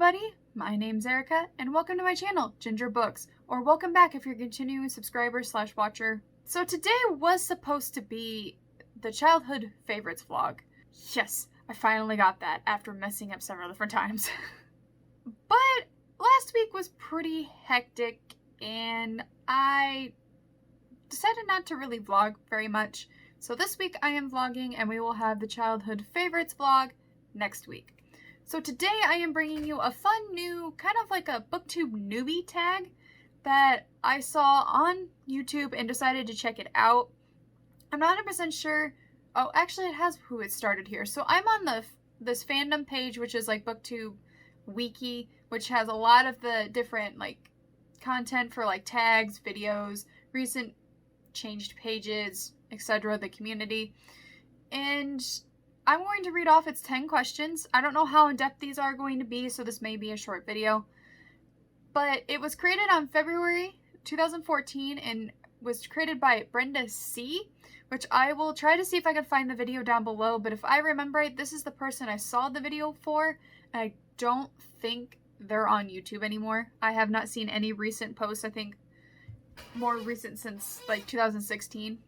everybody, my name's Erica, and welcome to my channel, Ginger Books, or welcome back if you're a continuing subscriber / watcher. So today was supposed to be the childhood favorites vlog. Yes, I finally got that after messing up several different times. But last week was pretty hectic, and I decided not to really vlog very much. So this week I am vlogging, and we will have the childhood favorites vlog next week. So today I am bringing you a fun new, kind of like a booktube newbie tag that I saw on YouTube and decided to check it out. I'm not 100% sure. Oh, actually it has who it started here. So I'm on this fandom page, which is like booktube wiki, which has a lot of the different like content for like tags, videos, recent changed pages, etc., the community. And I'm going to read off its 10 questions. I don't know how in-depth these are going to be, so this may be a short video. But it was created on February 2014 and was created by Brenda C., which I will try to see if I can find the video down below. But if I remember right, this is the person I saw the video for. And I don't think they're on YouTube anymore. I have not seen any recent posts. I think more recent since like 2016.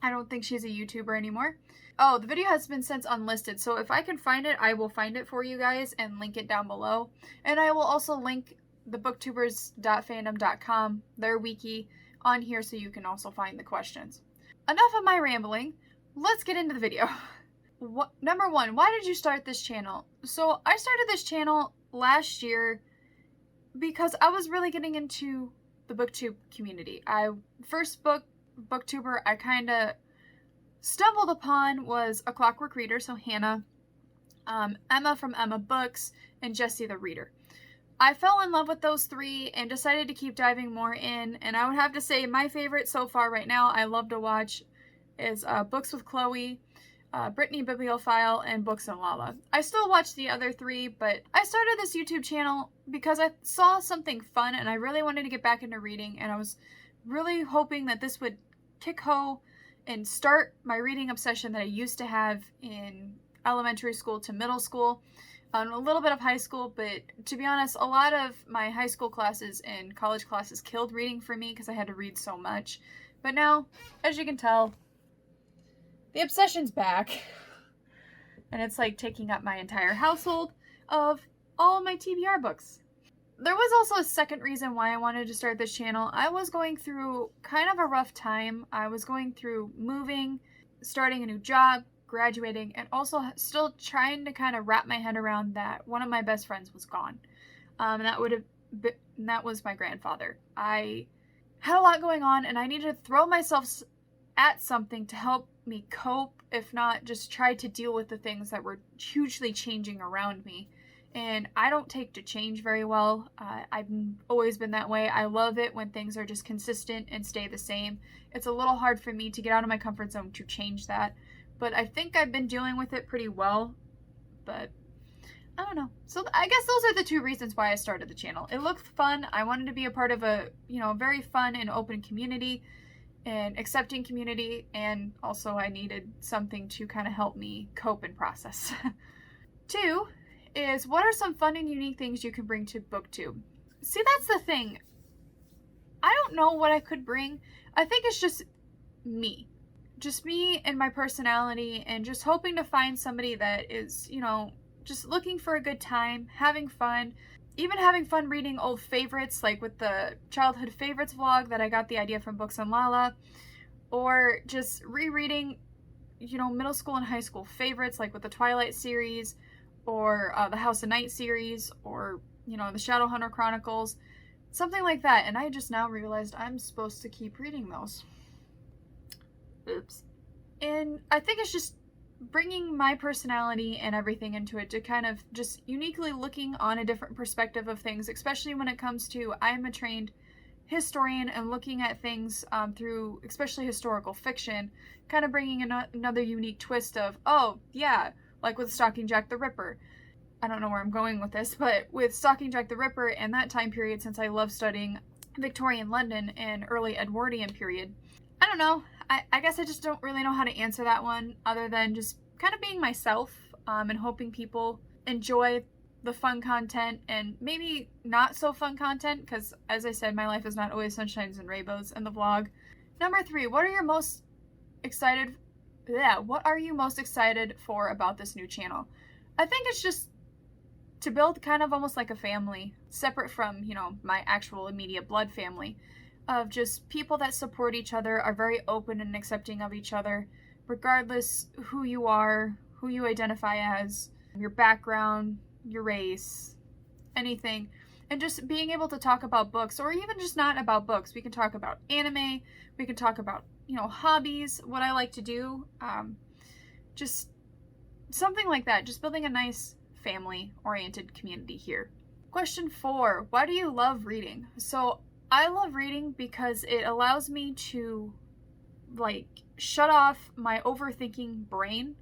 I don't think she's a YouTuber anymore. Oh, the video has been since unlisted, so if I can find it, I will find it for you guys and link it down below. And I will also link the booktubers.fandom.com, their wiki, on here so you can also find the questions. Enough of my rambling. Let's get into the video. Number one, why did you start this channel? So I started this channel last year because I was really getting into the booktube community. First booktuber I kind of stumbled upon was A Clockwork Reader, so Hannah, Emma from Emma Books, and Jessie the Reader. I fell in love with those three and decided to keep diving more in, and I would have to say my favorite so far right now I love to watch is Books with Chloe, Brittany Bibliophile, and Books and Lala. I still watch the other three, but I started this YouTube channel because I saw something fun and I really wanted to get back into reading, and I was really hoping that this would kick hoe and start my reading obsession that I used to have in elementary school to middle school, a little bit of high school, but to be honest, a lot of my high school classes and college classes killed reading for me because I had to read so much. But now, as you can tell, the obsession's back, and it's like taking up my entire household of all my TBR books. There was also a second reason why I wanted to start this channel. I was going through kind of a rough time. I was going through moving, starting a new job, graduating, and also still trying to kind of wrap my head around that one of my best friends was gone. That was my grandfather. I had a lot going on, and I needed to throw myself at something to help me cope, if not just try to deal with the things that were hugely changing around me. And I don't take to change very well. I've always been that way. I love it when things are just consistent and stay the same. It's a little hard for me to get out of my comfort zone to change that. But I think I've been dealing with it pretty well. But I don't know. So I guess those are the two reasons why I started the channel. It looked fun. I wanted to be a part of a, very fun and open community and accepting community. And also I needed something to kind of help me cope and process. 2 is, what are some fun and unique things you can bring to booktube? See, that's the thing. I don't know what I could bring. I think it's just me. Just me and my personality, and just hoping to find somebody that is, just looking for a good time, having fun, even having fun reading old favorites, like with the childhood favorites vlog that I got the idea from Books and Lala, or just rereading, middle school and high school favorites, like with the Twilight series, or the House of Night series, or, the Shadowhunter Chronicles, something like that. And I just now realized I'm supposed to keep reading those. Oops. And I think it's just bringing my personality and everything into it to kind of just uniquely looking on a different perspective of things, especially when it comes to, I'm a trained historian and looking at things through especially historical fiction, kind of bringing another unique twist of, oh, yeah, like with Stalking Jack the Ripper. I don't know where I'm going with this, but with Stalking Jack the Ripper and that time period, since I love studying Victorian London and early Edwardian period, I don't know. I guess I just don't really know how to answer that one other than just kind of being myself and hoping people enjoy the fun content and maybe not so fun content, because as I said, my life is not always sunshines and rainbows in the vlog. Number 3, what are you most excited for about this new channel? I think it's just to build kind of almost like a family, separate from, you know, my actual immediate blood family, of just people that support each other, are very open and accepting of each other, regardless who you are, who you identify as, your background, your race, anything. And just being able to talk about books, or even just not about books. We can talk about anime, we can talk about, you know, hobbies, what I like to do, just something like that. Just building a nice family-oriented community here. Question 4, why do you love reading? So I love reading because it allows me to, like, shut off my overthinking brain,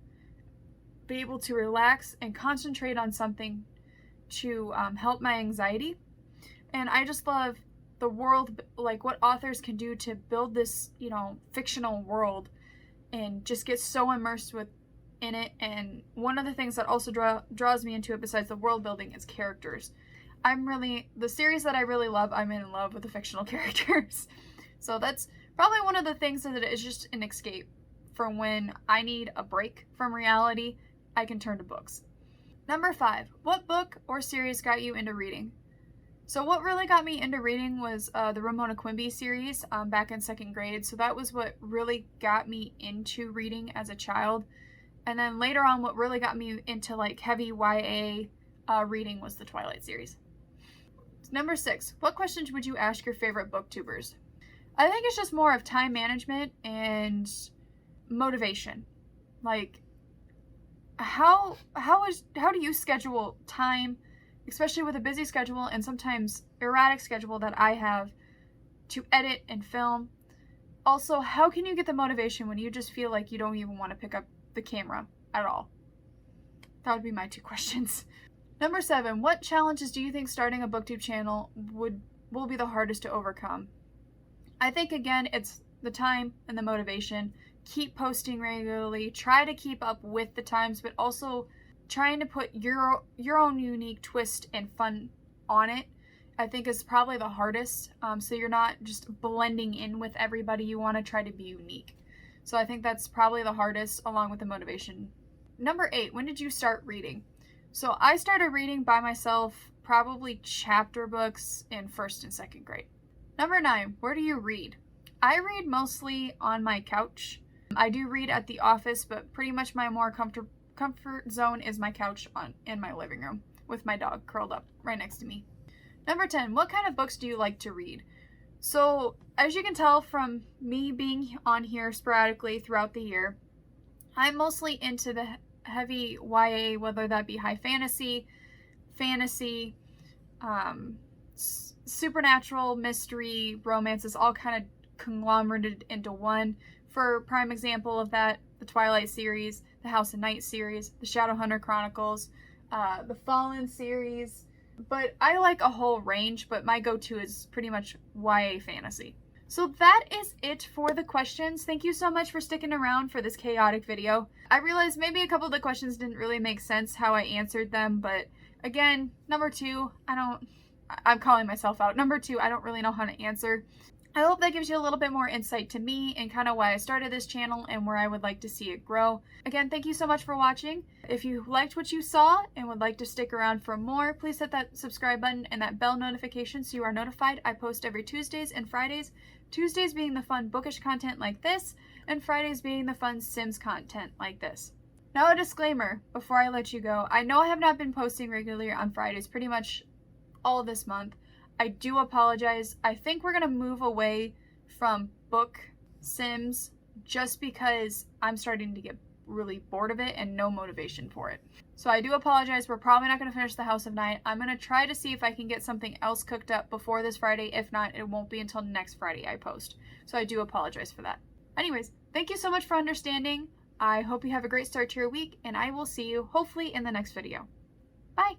be able to relax and concentrate on something to help my anxiety. And I just love the world, like what authors can do to build this, you know, fictional world and just get so immersed in it. And one of the things that also draws me into it, besides the world building, is characters. The series that I really love, I'm in love with the fictional characters. So that's probably one of the things that is just an escape for when I need a break from reality. I can turn to books. Number 5, what book or series got you into reading? So what really got me into reading was the Ramona Quimby series back in 2nd grade. So that was what really got me into reading as a child. And then later on, what really got me into like heavy YA reading was the Twilight series. Number 6, what questions would you ask your favorite booktubers? I think it's just more of time management and motivation. Like, how do you schedule time, especially with a busy schedule and sometimes erratic schedule that I have, to edit and film? Also, how can you get the motivation when you just feel like you don't even want to pick up the camera at all? That would be my 2 questions. Number 7, what challenges do you think starting a booktube channel will be the hardest to overcome? I think, again, it's the time and the motivation. Keep posting regularly, try to keep up with the times, but also trying to put your own unique twist and fun on it, I think, is probably the hardest. So you're not just blending in with everybody. You want to try to be unique. So I think that's probably the hardest, along with the motivation. Number 8, when did you start reading? So I started reading by myself, probably chapter books in 1st and 2nd grade. Number 9, where do you read? I read mostly on my couch. I do read at the office, but pretty much my more comfort zone is my couch in my living room with my dog curled up right next to me. Number 10, what kind of books do you like to read? So as you can tell from me being on here sporadically throughout the year, I'm mostly into the heavy YA, whether that be high fantasy, supernatural, mystery, romances, all kind of conglomerated into one. For prime example of that, the Twilight series, the House of Night series, the Shadowhunter Chronicles, the Fallen series. But I like a whole range, but my go-to is pretty much YA fantasy. So that is it for the questions. Thank you so much for sticking around for this chaotic video. I realized maybe a couple of the questions didn't really make sense how I answered them, but again, number 2, I'm calling myself out. Number 2, I don't really know how to answer. I hope that gives you a little bit more insight to me and kind of why I started this channel and where I would like to see it grow. Again, thank you so much for watching. If you liked what you saw and would like to stick around for more, please hit that subscribe button and that bell notification so you are notified. I post every Tuesdays and Fridays. Tuesdays being the fun bookish content like this, and Fridays being the fun Sims content like this. Now a disclaimer before I let you go. I know I have not been posting regularly on Fridays pretty much all of this month. I do apologize. I think we're going to move away from book Sims just because I'm starting to get really bored of it and no motivation for it. So I do apologize. We're probably not going to finish the House of Night. I'm going to try to see if I can get something else cooked up before this Friday. If not, it won't be until next Friday I post. So I do apologize for that. Anyways, thank you so much for understanding. I hope you have a great start to your week, and I will see you hopefully in the next video.